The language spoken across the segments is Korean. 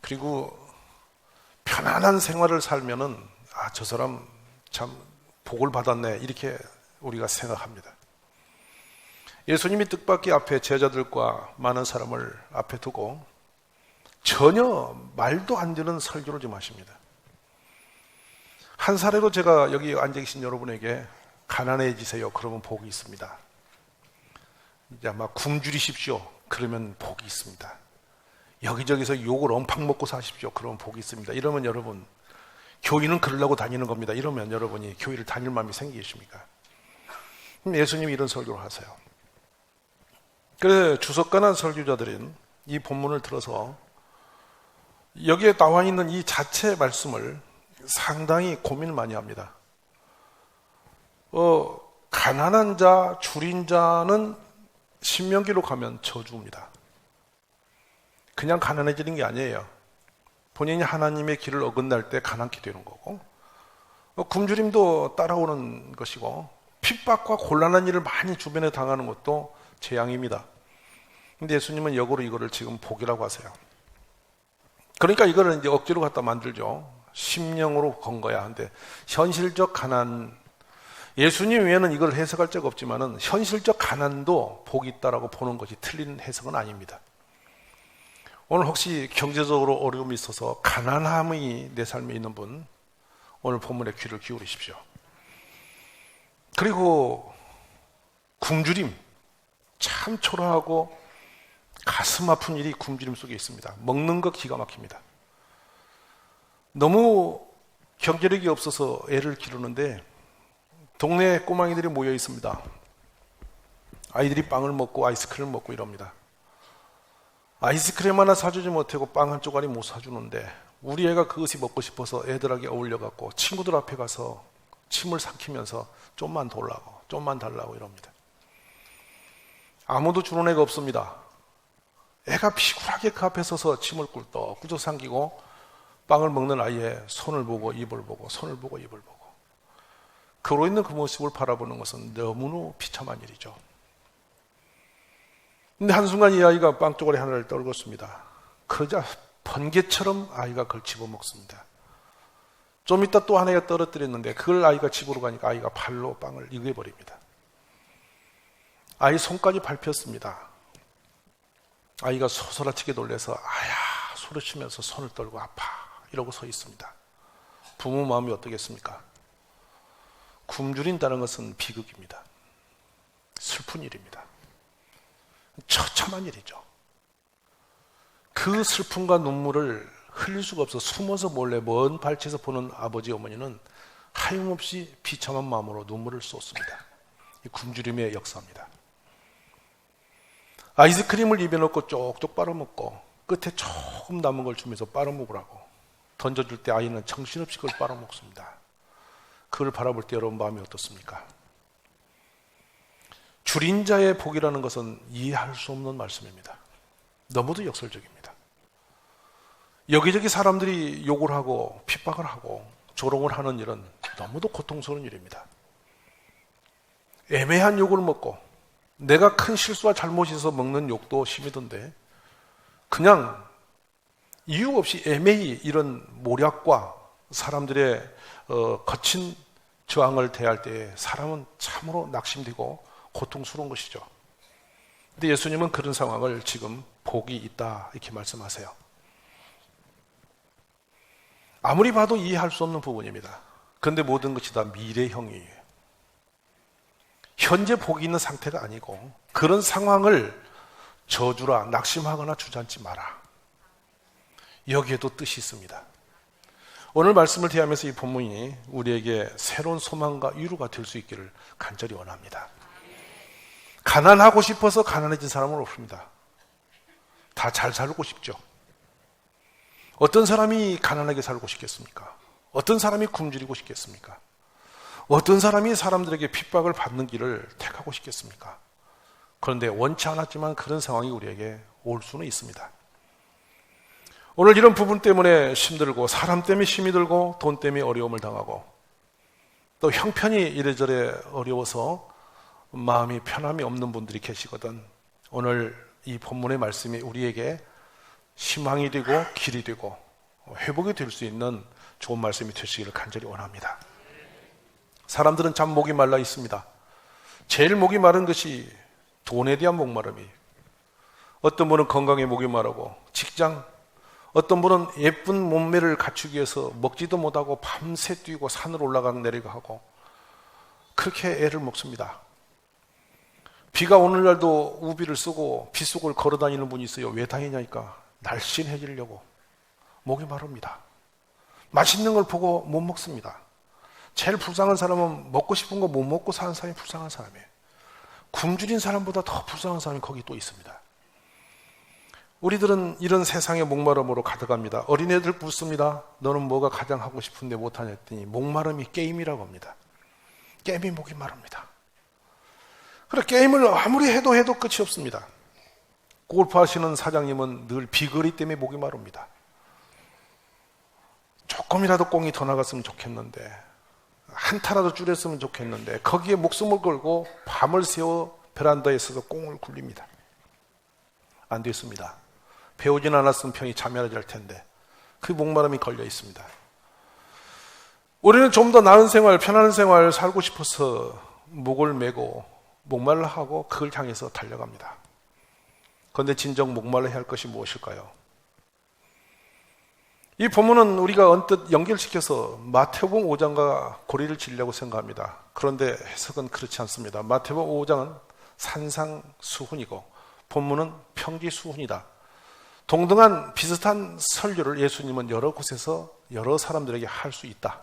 그리고 편안한 생활을 살면은 저 사람 참 복을 받았네, 이렇게 우리가 생각합니다. 예수님이 뜻밖의 앞에 제자들과 많은 사람을 앞에 두고 전혀 말도 안 되는 설교를 좀 하십니다. 한 사례로 제가 여기 앉아 계신 여러분에게 가난해지세요, 그러면 복이 있습니다. 이제 막 굶주리십시오, 그러면 복이 있습니다. 여기저기서 욕을 엄팍 먹고 사십시오, 그러면 복이 있습니다. 이러면 여러분, 교인은 그러려고 다니는 겁니다. 이러면 여러분이 교회를 다닐 마음이 생기십니까? 예수님이 이런 설교를 하세요. 그래서 주석가난 설교자들은 이 본문을 들어서 여기에 나와 있는 이 자체 말씀을 상당히 고민을 많이 합니다. 가난한 자, 줄인 자는 신명기로 가면 저주입니다. 그냥 가난해지는 게 아니에요. 본인이 하나님의 길을 어긋날 때 가난케 되는 거고, 굶주림도 따라오는 것이고, 핍박과 곤란한 일을 많이 주변에 당하는 것도 재앙입니다. 근데 예수님은 역으로 이거를 지금 복이라고 하세요. 그러니까 이거를 이제 억지로 갖다 만들죠. 심령으로 건 거야. 근데 현실적 가난, 예수님 외에는 이걸 해석할 적 없지만은 현실적 가난도 복이 있다라고 보는 것이 틀린 해석은 아닙니다. 오늘 혹시 경제적으로 어려움이 있어서 가난함이 내 삶에 있는 분, 오늘 본문에 귀를 기울이십시오. 그리고 굶주림, 참 초라하고 가슴 아픈 일이 굶주림 속에 있습니다. 먹는 거 기가 막힙니다. 너무 경제력이 없어서 애를 기르는데 동네에 꼬망이들이 모여 있습니다. 아이들이 빵을 먹고 아이스크림을 먹고 이럽니다. 아이스크림 하나 사주지 못하고 빵 한 쪼가리 못 사주는데 우리 애가 그것이 먹고 싶어서 애들하게 어울려갖고 친구들 앞에 가서 침을 삼키면서 좀만 달라고, 좀만 달라고 이럽니다. 아무도 주는 애가 없습니다. 애가 피굴하게 그 앞에 서서 침을 꿀떡꿀떡 삼키고 빵을 먹는 아이의 손을 보고 입을 보고 손을 보고 입을 보고 그러고 있는 그 모습을 바라보는 것은 너무나 비참한 일이죠. 근데 한순간 이 아이가 빵 쪼가리 하나를 떨궜습니다. 그러자 번개처럼 아이가 그걸 집어먹습니다. 좀 이따 또 하나가 떨어뜨렸는데 그걸 아이가 집으러 가니까 아이가 발로 빵을 이겨버립니다. 아이 손까지 밟혔습니다. 아이가 소스라치게 놀라서 아야 소리치면서 손을 떨고 아파 이러고 서 있습니다. 부모 마음이 어떻겠습니까? 굶주린다는 것은 비극입니다. 슬픈 일입니다. 처참한 일이죠. 그 슬픔과 눈물을 흘릴 수가 없어 숨어서 몰래 먼 발치에서 보는 아버지 어머니는 하염없이 비참한 마음으로 눈물을 쏟습니다. 이 굶주림의 역사입니다. 아이스크림을 입에 넣고 쪽쪽 빨아먹고 끝에 조금 남은 걸 주면서 빨아먹으라고 던져줄 때 아이는 정신없이 그걸 빨아먹습니다. 그걸 바라볼 때 여러분 마음이 어떻습니까? 줄인 자의 복이라는 것은 이해할 수 없는 말씀입니다. 너무도 역설적입니다. 여기저기 사람들이 욕을 하고 핍박을 하고 조롱을 하는 일은 너무도 고통스러운 일입니다. 애매한 욕을 먹고 내가 큰 실수와 잘못이 있어서 먹는 욕도 심히던데 그냥 이유 없이 애매히 이런 모략과 사람들의 거친 저항을 대할 때 사람은 참으로 낙심되고 고통스러운 것이죠. 근데 예수님은 그런 상황을 지금 복이 있다 이렇게 말씀하세요. 아무리 봐도 이해할 수 없는 부분입니다. 그런데 모든 것이 다 미래형이에요. 현재 복이 있는 상태가 아니고 그런 상황을 저주라, 낙심하거나 주저앉지 마라. 여기에도 뜻이 있습니다. 오늘 말씀을 대하면서 이 본문이 우리에게 새로운 소망과 위로가 될 수 있기를 간절히 원합니다. 가난하고 싶어서 가난해진 사람은 없습니다. 다 잘 살고 싶죠. 어떤 사람이 가난하게 살고 싶겠습니까? 어떤 사람이 굶주리고 싶겠습니까? 어떤 사람이 사람들에게 핍박을 받는 길을 택하고 싶겠습니까? 그런데 원치 않았지만 그런 상황이 우리에게 올 수는 있습니다. 오늘 이런 부분 때문에 힘들고 사람 때문에 힘이 들고 돈 때문에 어려움을 당하고 또 형편이 이래저래 어려워서 마음이 편함이 없는 분들이 계시거든. 오늘 이 본문의 말씀이 우리에게 희망이 되고 길이 되고 회복이 될 수 있는 좋은 말씀이 되시기를 간절히 원합니다. 사람들은 참 목이 말라 있습니다. 제일 목이 마른 것이 돈에 대한 목마름이, 어떤 분은 건강에 목이 마르고 직장, 어떤 분은 예쁜 몸매를 갖추기 위해서 먹지도 못하고 밤새 뛰고 산을 올라가고 내리고 하고 그렇게 애를 먹습니다. 비가 오는 날도 우비를 쓰고 비 속을 걸어 다니는 분이 있어요. 왜 다니냐니까 날씬해지려고. 목이 마릅니다. 맛있는 걸 보고 못 먹습니다. 제일 불쌍한 사람은 먹고 싶은 거 못 먹고 사는 사람이 불쌍한 사람이에요. 굶주린 사람보다 더 불쌍한 사람이 거기 또 있습니다. 우리들은 이런 세상의 목마름으로 가득합니다. 어린애들 묻습니다. 너는 뭐가 가장 하고 싶은데 못하냐 했더니 목마름이 게임이라고 합니다. 게임이 목이 마릅니다. 그래 게임을 아무리 해도 끝이 없습니다. 골프 하시는 사장님은 늘 비거리 때문에 목이 마릅니다. 조금이라도 공이 더 나갔으면 좋겠는데, 한타라도 줄였으면 좋겠는데 거기에 목숨을 걸고 밤을 새워 베란다에 서서 공을 굴립니다. 안 됐습니다. 배우진 않았으면 편히 잠이라도 잘 텐데 그 목마름이 걸려 있습니다. 우리는 좀 더 나은 생활, 편안한 생활 살고 싶어서 목을 메고 목말라 하고 그걸 향해서 달려갑니다. 그런데 진정 목말라야 할 것이 무엇일까요? 이 본문은 우리가 언뜻 연결시켜서 마태복음 5장과 고리를 지으려고 생각합니다. 그런데 해석은 그렇지 않습니다. 마태복음 5장은 산상수훈이고 본문은 평지수훈이다. 동등한 비슷한 설교를 예수님은 여러 곳에서 여러 사람들에게 할 수 있다.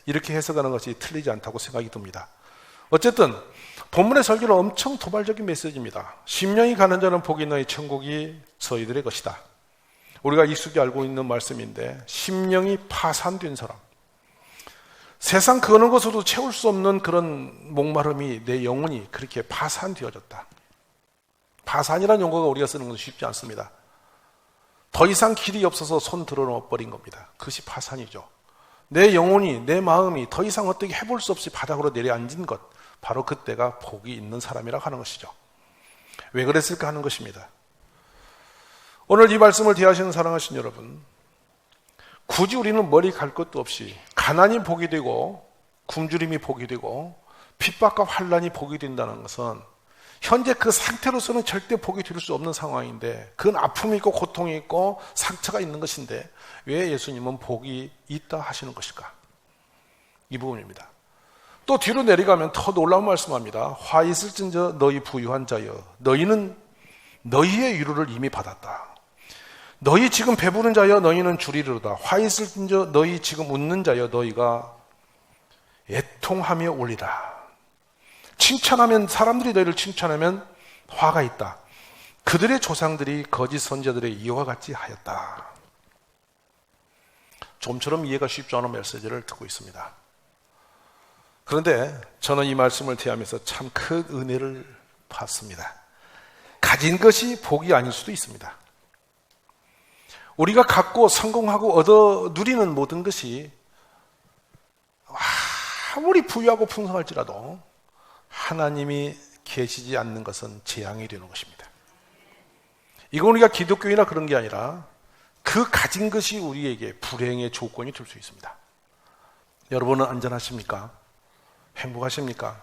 이렇게 해석하는 것이 틀리지 않다고 생각이 듭니다. 어쨌든 본문의 설교는 엄청 도발적인 메시지입니다. 심령이 가는 자는 복이 있나니 천국이 저희들의 것이다. 우리가 익숙히 알고 있는 말씀인데 심령이 파산된 사람, 세상 그 어느 것으로도 채울 수 없는 그런 목마름이 내 영혼이 그렇게 파산되어졌다. 파산이라는 용어가 우리가 쓰는 것은 쉽지 않습니다. 더 이상 길이 없어서 손 들어놓아 버린 겁니다. 그것이 파산이죠. 내 영혼이, 내 마음이 더 이상 어떻게 해볼 수 없이 바닥으로 내려앉은 것, 바로 그때가 복이 있는 사람이라고 하는 것이죠. 왜 그랬을까 하는 것입니다. 오늘 이 말씀을 대하시는 사랑하신 여러분, 굳이 우리는 머리 갈 것도 없이 가난이 복이 되고 굶주림이 복이 되고 핍박과 환난이 복이 된다는 것은 현재 그 상태로서는 절대 복이 될 수 없는 상황인데, 그건 아픔이 있고 고통이 있고 상처가 있는 것인데 왜 예수님은 복이 있다 하시는 것일까? 이 부분입니다. 또 뒤로 내려가면 더 놀라운 말씀합니다. 화 있을진저 너희 부유한 자여, 너희는 너희의 위로를 이미 받았다. 너희 지금 배부른 자여, 너희는 주리로다. 화 있을진저 너희 지금 웃는 자여, 너희가 애통하며 울리라. 칭찬하면, 사람들이 너희를 칭찬하면 화가 있다. 그들의 조상들이 거짓 선지자들의 이와 같이 하였다. 좀처럼 이해가 쉽지 않은 메시지를 듣고 있습니다. 그런데 저는 이 말씀을 대하면서 참 큰 은혜를 받습니다. 가진 것이 복이 아닐 수도 있습니다. 우리가 갖고 성공하고 얻어 누리는 모든 것이 아무리 부유하고 풍성할지라도 하나님이 계시지 않는 것은 재앙이 되는 것입니다. 이건 우리가 기독교인이나 그런 게 아니라 그 가진 것이 우리에게 불행의 조건이 될 수 있습니다. 여러분은 안전하십니까? 행복하십니까?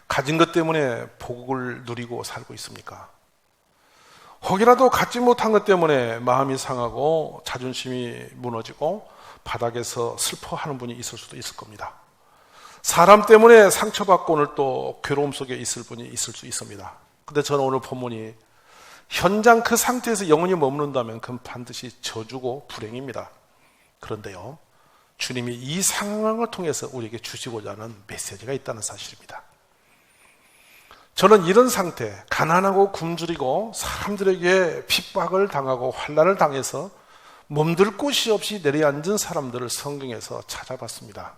가진 것 때문에 복을 누리고 살고 있습니까? 혹이라도 갖지 못한 것 때문에 마음이 상하고 자존심이 무너지고 바닥에서 슬퍼하는 분이 있을 수도 있을 겁니다. 사람 때문에 상처받고 오늘 또 괴로움 속에 있을 분이 있을 수 있습니다. 근데 저는 오늘 본문이 현장 그 상태에서 영원히 머무른다면 그건 반드시 저주고 불행입니다. 그런데요, 주님이 이 상황을 통해서 우리에게 주시고자 하는 메시지가 있다는 사실입니다. 저는 이런 상태, 가난하고 굶주리고 사람들에게 핍박을 당하고 환난을 당해서 몸둘 곳이 없이 내려앉은 사람들을 성경에서 찾아봤습니다.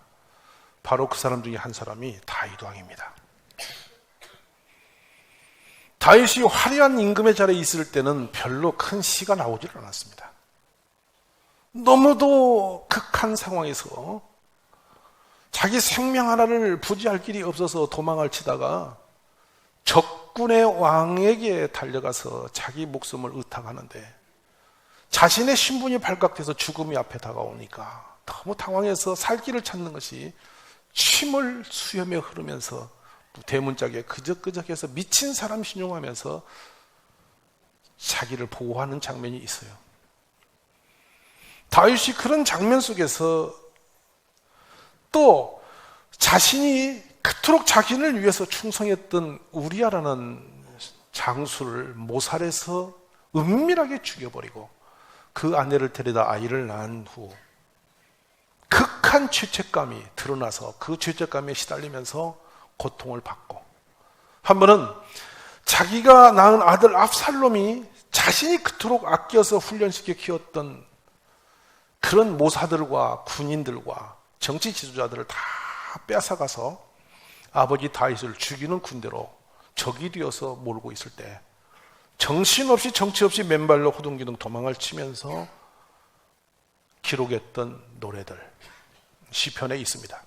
바로 그 사람 중에 한 사람이 다윗 왕입니다. 다윗이 화려한 임금의 자리에 있을 때는 별로 큰 시가 나오질 않았습니다. 너무도 극한 상황에서 자기 생명 하나를 부지할 길이 없어서 도망을 치다가 적군의 왕에게 달려가서 자기 목숨을 의탁하는데 자신의 신분이 발각돼서 죽음이 앞에 다가오니까 너무 당황해서 살 길을 찾는 것이 침을 수염에 흐르면서 대문짝에 끄적끄적해서 미친 사람 신용하면서 자기를 보호하는 장면이 있어요. 다윗이 그런 장면 속에서 또 자신이 그토록 자신을 위해서 충성했던 우리아라는 장수를 모살해서 은밀하게 죽여버리고 그 아내를 데려다 아이를 낳은 후 극한 죄책감이 드러나서 그 죄책감에 시달리면서 고통을 받고, 한 번은 자기가 낳은 아들 압살롬이 자신이 그토록 아껴서 훈련시켜 키웠던 그런 모사들과 군인들과 정치 지도자들을 다 뺏어가서 아버지 다윗을 죽이는 군대로 적이 되어서 몰고 있을 때 정신없이 정치 없이 맨발로 호둥기둥 도망을 치면서 기록했던 노래들, 시편에 있습니다.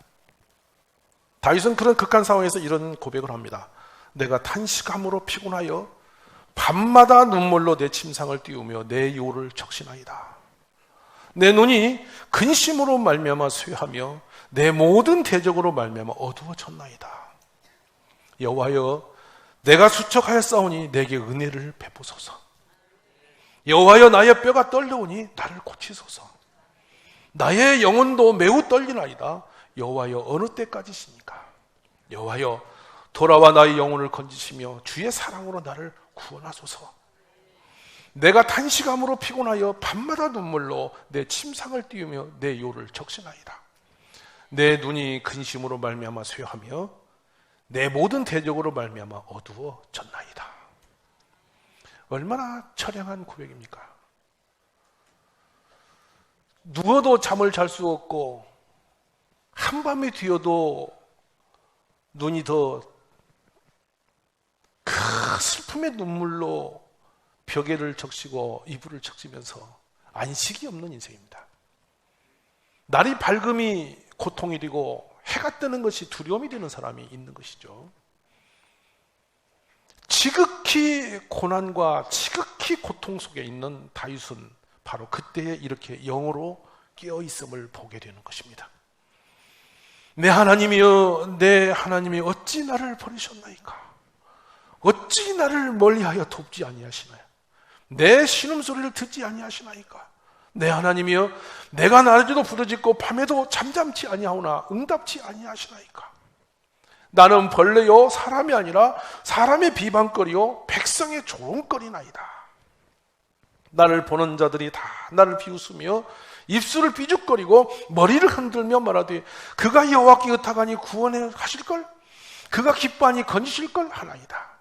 다윗은 그런 극한 상황에서 이런 고백을 합니다. 내가 탄식함으로 피곤하여 밤마다 눈물로 내 침상을 띄우며 내 요를 적신하이다. 내 눈이 근심으로 말미암아 쇠하며 내 모든 대적으로 말미암아 어두워졌나이다. 여호와여, 내가 수척하였사오니 내게 은혜를 베푸소서. 여호와여, 나의 뼈가 떨려오니 나를 고치소서. 나의 영혼도 매우 떨리나이다. 여호와여, 어느 때까지시니까? 여호와여, 돌아와 나의 영혼을 건지시며 주의 사랑으로 나를 구원하소서. 내가 탄식함으로 피곤하여 밤마다 눈물로 내 침상을 띄우며 내 요를 적신하이다. 내 눈이 근심으로 말미암아 쇠하며 내 모든 대적으로 말미암아 어두워졌나이다. 얼마나 처량한 고백입니까? 누워도 잠을 잘 수 없고 한밤이 뒤어도 눈이 더 그 슬픔의 눈물로 벽에를 적시고 이불을 적시면서 안식이 없는 인생입니다. 날이 밝음이 고통이 되고 해가 뜨는 것이 두려움이 되는 사람이 있는 것이죠. 지극히 고난과 지극히 고통 속에 있는 다윗은 바로 그때에 이렇게 영으로 깨어 있음을 보게 되는 것입니다. 내 하나님이여, 내 하나님이 어찌 나를 버리셨나이까? 어찌 나를 멀리하여 돕지 아니하시나요? 내 신음소리를 듣지 아니하시나이까? 내 하나님이여, 내가 낮에도 부르짖고 밤에도 잠잠치 아니하오나 응답치 아니하시나이까? 나는 벌레요 사람이 아니라 사람의 비방거리요 백성의 조롱거리나이다. 나를 보는 자들이 다 나를 비웃으며 입술을 삐죽거리고 머리를 흔들며 말하되 그가 여호와께 의탁하니 구원해 하실걸? 그가 기뻐하니 건지실걸 하나이다.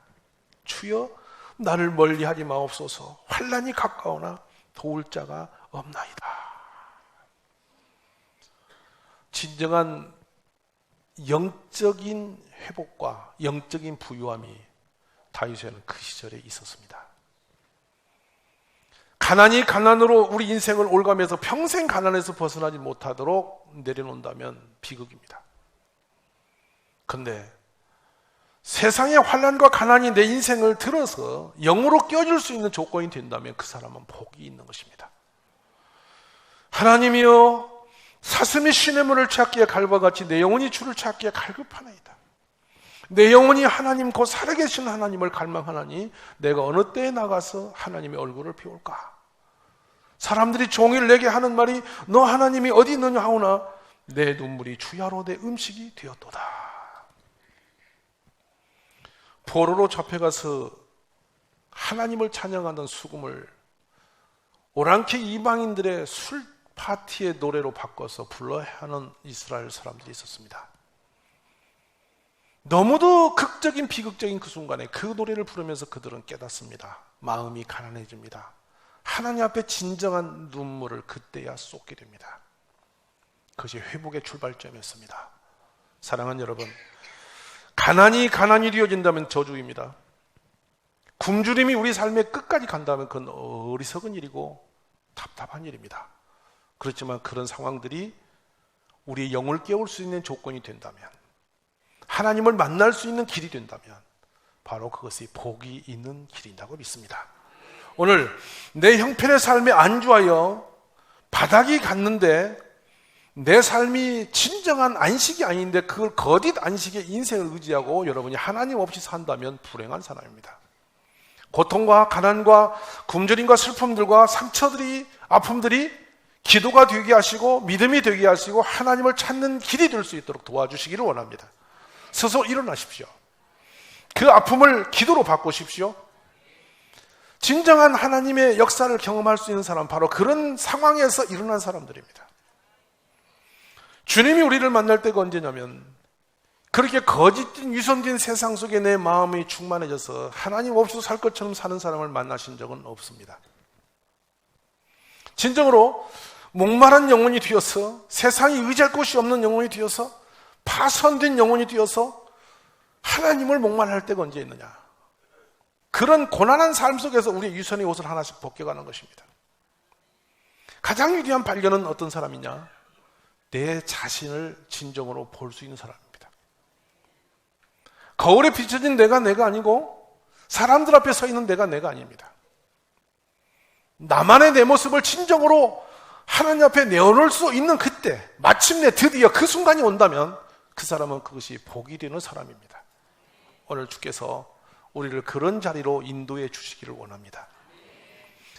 주여, 나를 멀리하지 마옵소서. 환난이 가까우나 도울 자가 없나이다. 진정한 영적인 회복과 영적인 부유함이 다윗에는 그 시절에 있었습니다. 가난이 가난으로 우리 인생을 올가면서 평생 가난에서 벗어나지 못하도록 내려놓는다면 비극입니다. 그런데 세상의 환난과 가난이 내 인생을 들어서 영으로 껴줄 수 있는 조건이 된다면 그 사람은 복이 있는 것입니다. 하나님이여, 사슴이 시냇물을 찾기에 갈과같이 내 영혼이 주를 찾기에 갈급하나이다. 내 영혼이 하나님 곧 살아계신 하나님을 갈망하나니 내가 어느 때에 나가서 하나님의 얼굴을 비울까? 사람들이 종일 내게 하는 말이 너 하나님이 어디 있느냐 하오나 내 눈물이 주야로 내 음식이 되었도다. 포로로 잡혀가서 하나님을 찬양하는 수금을 오랑캐 이방인들의 술 파티의 노래로 바꿔서 불러야 하는 이스라엘 사람들이 있었습니다. 너무도 극적인 비극적인 그 순간에 그 노래를 부르면서 그들은 깨닫습니다. 마음이 가난해집니다. 하나님 앞에 진정한 눈물을 그때야 쏟게 됩니다. 그것이 회복의 출발점이었습니다. 사랑하는 여러분, 가난이 되어진다면 저주입니다. 굶주림이 우리 삶의 끝까지 간다면 그건 어리석은 일이고 답답한 일입니다. 그렇지만 그런 상황들이 우리의 영을 깨울 수 있는 조건이 된다면, 하나님을 만날 수 있는 길이 된다면 바로 그것이 복이 있는 길이라고 믿습니다. 오늘 내 형편의 삶에 안주하여 바닥이 갔는데 내 삶이 진정한 안식이 아닌데 그걸 거짓 안식의 인생을 의지하고 여러분이 하나님 없이 산다면 불행한 사람입니다. 고통과 가난과 굶주림과 슬픔들과 상처들이, 아픔들이 기도가 되게 하시고 믿음이 되게 하시고 하나님을 찾는 길이 될 수 있도록 도와주시기를 원합니다. 스스로 일어나십시오. 그 아픔을 기도로 바꾸십시오. 진정한 하나님의 역사를 경험할 수 있는 사람, 바로 그런 상황에서 일어난 사람들입니다. 주님이 우리를 만날 때가 언제냐면 그렇게 거짓된 위선된 세상 속에 내 마음이 충만해져서 하나님 없이도 살 것처럼 사는 사람을 만나신 적은 없습니다. 진정으로 목마른 영혼이 되어서 세상이 의지할 곳이 없는 영혼이 되어서 파손된 영혼이 되어서 하나님을 목말할 때가 언제 있느냐. 그런 고난한 삶 속에서 우리의 위선의 옷을 하나씩 벗겨가는 것입니다. 가장 위대한 발견은 어떤 사람이냐? 내 자신을 진정으로 볼 수 있는 사람입니다. 거울에 비춰진 내가 아니고 사람들 앞에 서 있는 내가 아닙니다. 나만의 내 모습을 진정으로 하나님 앞에 내어놓을 수 있는 그때, 마침내 드디어 그 순간이 온다면 그 사람은 그것이 복이 되는 사람입니다. 오늘 주께서 우리를 그런 자리로 인도해 주시기를 원합니다.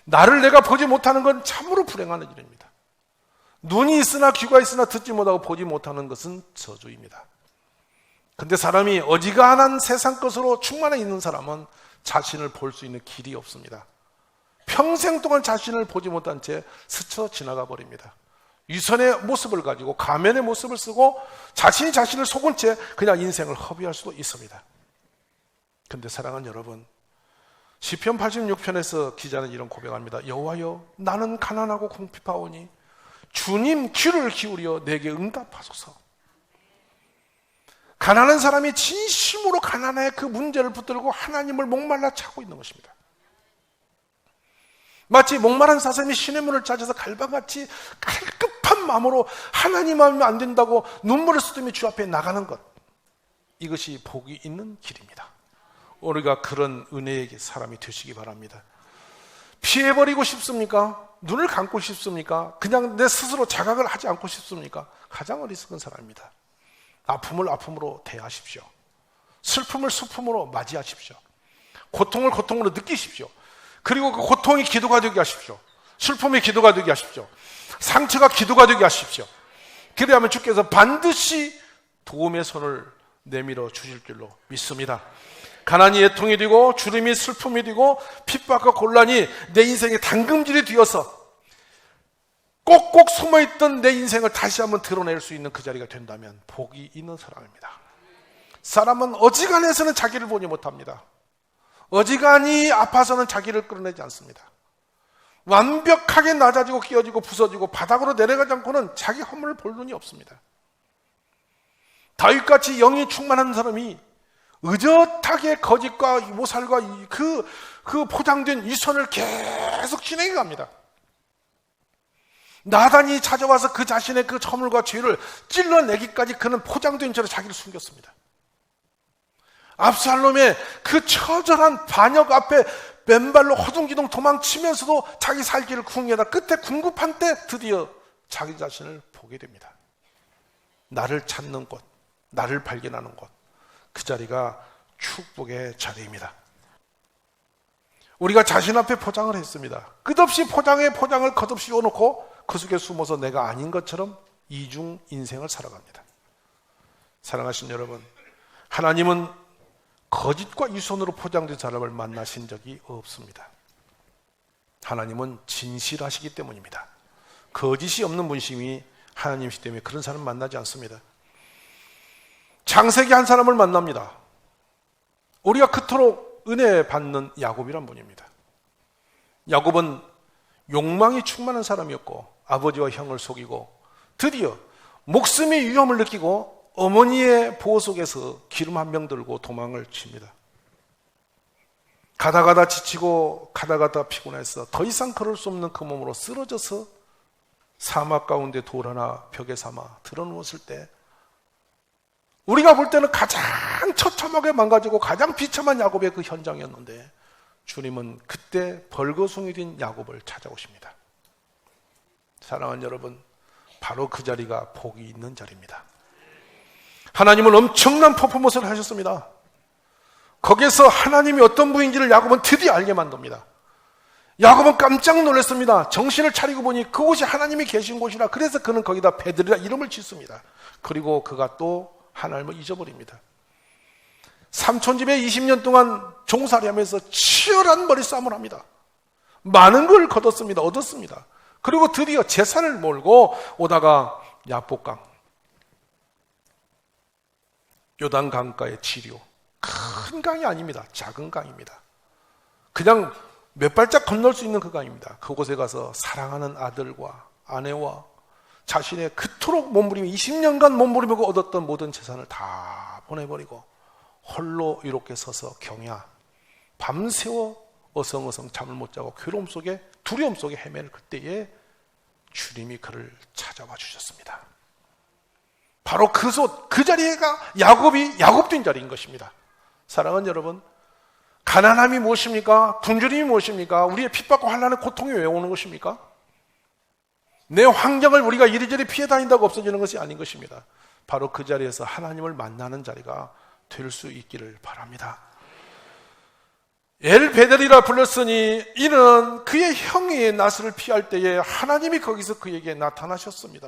나를 내가 보지 못하는 건 참으로 불행한 일입니다. 눈이 있으나 귀가 있으나 듣지 못하고 보지 못하는 것은 저주입니다. 근데 사람이 어지간한 세상 것으로 충만해 있는 사람은 자신을 볼 수 있는 길이 없습니다. 평생 동안 자신을 보지 못한 채 스쳐 지나가 버립니다. 위선의 모습을 가지고 가면의 모습을 쓰고 자신이 자신을 속은 채 그냥 인생을 허비할 수도 있습니다. 근데 사랑하는 여러분, 시편 86편에서 기자는 이런 고백합니다. 여호와여, 나는 가난하고 궁핍하오니 주님 귀를 기울여 내게 응답하소서. 가난한 사람이 진심으로 가난의 그 문제를 붙들고 하나님을 목말라 찾고 있는 것입니다. 마치 목마른 사슴이 시냇물을 찾아서 갈방같이 갈급한 마음으로 하나님 하면 안 된다고 눈물을 쏟으며 주 앞에 나가는 것, 이것이 복이 있는 길입니다. 우리가 그런 은혜의 사람이 되시기 바랍니다. 피해버리고 싶습니까? 눈을 감고 싶습니까? 그냥 내 스스로 자각을 하지 않고 싶습니까? 가장 어리석은 사람입니다. 아픔을 아픔으로 대하십시오. 슬픔을 슬픔으로 맞이하십시오. 고통을 고통으로 느끼십시오. 그리고 그 고통이 기도가 되게 하십시오. 슬픔이 기도가 되게 하십시오. 상처가 기도가 되게 하십시오. 그래야만 주께서 반드시 도움의 손을 내밀어 주실 줄로 믿습니다. 가난이 애통이 되고 주름이 슬픔이 되고 핍박과 곤란이 내 인생의 당금질이 되어서 꼭꼭 숨어있던 내 인생을 다시 한번 드러낼 수 있는 그 자리가 된다면 복이 있는 사람입니다. 사람은 어지간해서는 자기를 보지 못합니다. 어지간히 아파서는 자기를 끌어내지 않습니다. 완벽하게 낮아지고 끼어지고 부서지고 바닥으로 내려가지 않고는 자기 허물을 볼 눈이 없습니다. 다윗같이 영이 충만한 사람이 의젓하게 거짓과 모살과 그 포장된 위선을 계속 진행해 갑니다. 나단이 찾아와서 그 자신의 그 허물과 죄를 찔러내기까지 그는 포장된 채로 자기를 숨겼습니다. 압살롬의 그 처절한 반역 앞에 맨발로 허둥지둥 도망치면서도 자기 살기를 궁리하다 끝에 궁급한 때 드디어 자기 자신을 보게 됩니다. 나를 찾는 곳, 나를 발견하는 곳, 그 자리가 축복의 자리입니다. 우리가 자신 앞에 포장을 했습니다. 끝없이 포장에 포장을 겉없이 씌워놓고 그 속에 숨어서 내가 아닌 것처럼 이중 인생을 살아갑니다. 사랑하신 여러분, 하나님은 거짓과 위선으로 포장된 사람을 만나신 적이 없습니다. 하나님은 진실하시기 때문입니다. 거짓이 없는 분심이 하나님이시기 때문에 그런 사람을 만나지 않습니다. 창세기 한 사람을 만납니다. 우리가 그토록 은혜 받는 야곱이란 분입니다. 야곱은 욕망이 충만한 사람이었고 아버지와 형을 속이고 드디어 목숨의 위험을 느끼고 어머니의 보호 속에서 기름 한 병 들고 도망을 칩니다. 가다가다 지치고 가다가다 피곤해서 더 이상 걸을 수 없는 그 몸으로 쓰러져서 사막 가운데 돌 하나 벽에 삼아 들어누웠을 때 우리가 볼 때는 가장 처참하게 망가지고 가장 비참한 야곱의 그 현장이었는데 주님은 그때 벌거숭이 된 야곱을 찾아오십니다. 사랑하는 여러분, 바로 그 자리가 복이 있는 자리입니다. 하나님은 엄청난 퍼포먼스를 하셨습니다. 거기에서 하나님이 어떤 분인지를 야곱은 드디어 알게 만듭니다. 야곱은 깜짝 놀랐습니다. 정신을 차리고 보니 그곳이 하나님이 계신 곳이라. 그래서 그는 거기다 베들이라 이름을 짓습니다. 그리고 그가 또 하나님을 잊어버립니다. 삼촌 집에 20년 동안 종살이하면서 치열한 머리싸움을 합니다. 많은 걸 얻었습니다. 그리고 드디어 제산을 몰고 오다가 야복강, 요단 강가의 지류, 큰 강이 아닙니다. 작은 강입니다. 그냥 몇 발짝 건널 수 있는 그 강입니다. 그곳에 가서 사랑하는 아들과 아내와 자신의 그토록 몸부림이 20년간 몸부림하고 얻었던 모든 재산을 다 보내버리고 홀로 이렇게 서서 경야 밤새워 어성어성 잠을 못 자고 괴로움 속에 두려움 속에 헤매는 그때에 주님이 그를 찾아와 주셨습니다. 바로 그 자리가 야곱된 자리인 것입니다. 사랑하는 여러분, 가난함이 무엇입니까? 굶주림이 무엇입니까? 우리의 핍박과 환난의 고통이 왜 오는 것입니까? 내 환경을 우리가 이리저리 피해 다닌다고 없어지는 것이 아닌 것입니다. 바로 그 자리에서 하나님을 만나는 자리가 될 수 있기를 바랍니다. 엘베델이라 불렀으니 이는 그의 형의 낫을 피할 때에 하나님이 거기서 그에게 나타나셨습니다.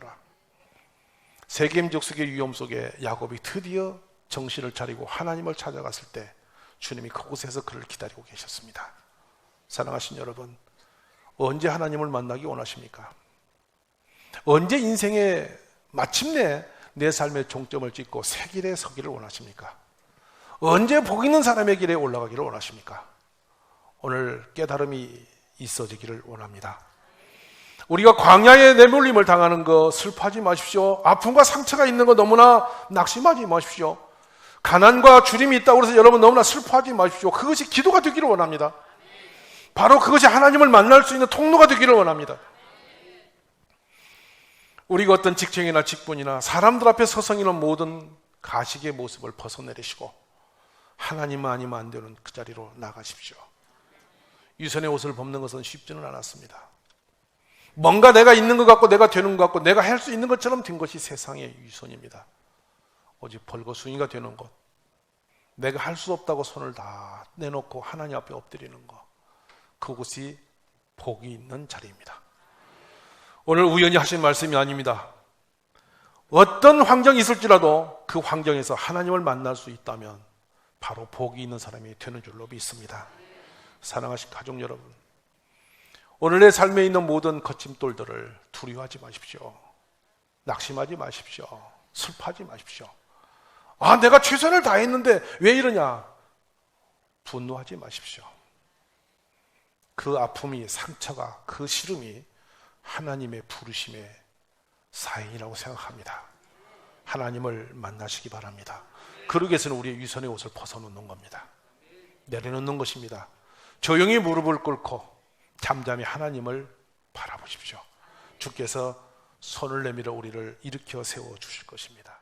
세겜 족속의 위험 속에 야곱이 드디어 정신을 차리고 하나님을 찾아갔을 때 주님이 그곳에서 그를 기다리고 계셨습니다. 사랑하신 여러분, 언제 하나님을 만나기 원하십니까? 언제 인생에 마침내 내 삶의 종점을 찍고 새 길에 서기를 원하십니까? 언제 복 있는 사람의 길에 올라가기를 원하십니까? 오늘 깨달음이 있어지기를 원합니다. 우리가 광야에 내몰림을 당하는 거 슬퍼하지 마십시오. 아픔과 상처가 있는 거 너무나 낙심하지 마십시오. 가난과 주림이 있다고 해서 여러분 너무나 슬퍼하지 마십시오. 그것이 기도가 되기를 원합니다. 바로 그것이 하나님을 만날 수 있는 통로가 되기를 원합니다. 우리가 어떤 직장이나 직분이나 사람들 앞에 서성이는 모든 가식의 모습을 벗어내리시고 하나님만 아니면 안 되는 그 자리로 나가십시오. 유선의 옷을 벗는 것은 쉽지는 않았습니다. 뭔가 내가 있는 것 같고 내가 되는 것 같고 내가 할 수 있는 것처럼 된 것이 세상의 유선입니다. 오직 벌거숭이가 되는 것, 내가 할 수 없다고 손을 다 내놓고 하나님 앞에 엎드리는 것, 그것이 복이 있는 자리입니다. 오늘 우연히 하신 말씀이 아닙니다. 어떤 환경이 있을지라도 그 환경에서 하나님을 만날 수 있다면 바로 복이 있는 사람이 되는 줄로 믿습니다. 사랑하신 가족 여러분, 오늘의 삶에 있는 모든 거침돌들을 두려워하지 마십시오. 낙심하지 마십시오. 슬퍼하지 마십시오. 내가 최선을 다했는데 왜 이러냐? 분노하지 마십시오. 그 아픔이, 상처가, 그 시름이 하나님의 부르심의 사인이라고 생각합니다. 하나님을 만나시기 바랍니다. 그러기 위해서는 우리의 위선의 옷을 벗어놓는 겁니다. 내려놓는 것입니다. 조용히 무릎을 꿇고 잠잠히 하나님을 바라보십시오. 주께서 손을 내밀어 우리를 일으켜 세워 주실 것입니다.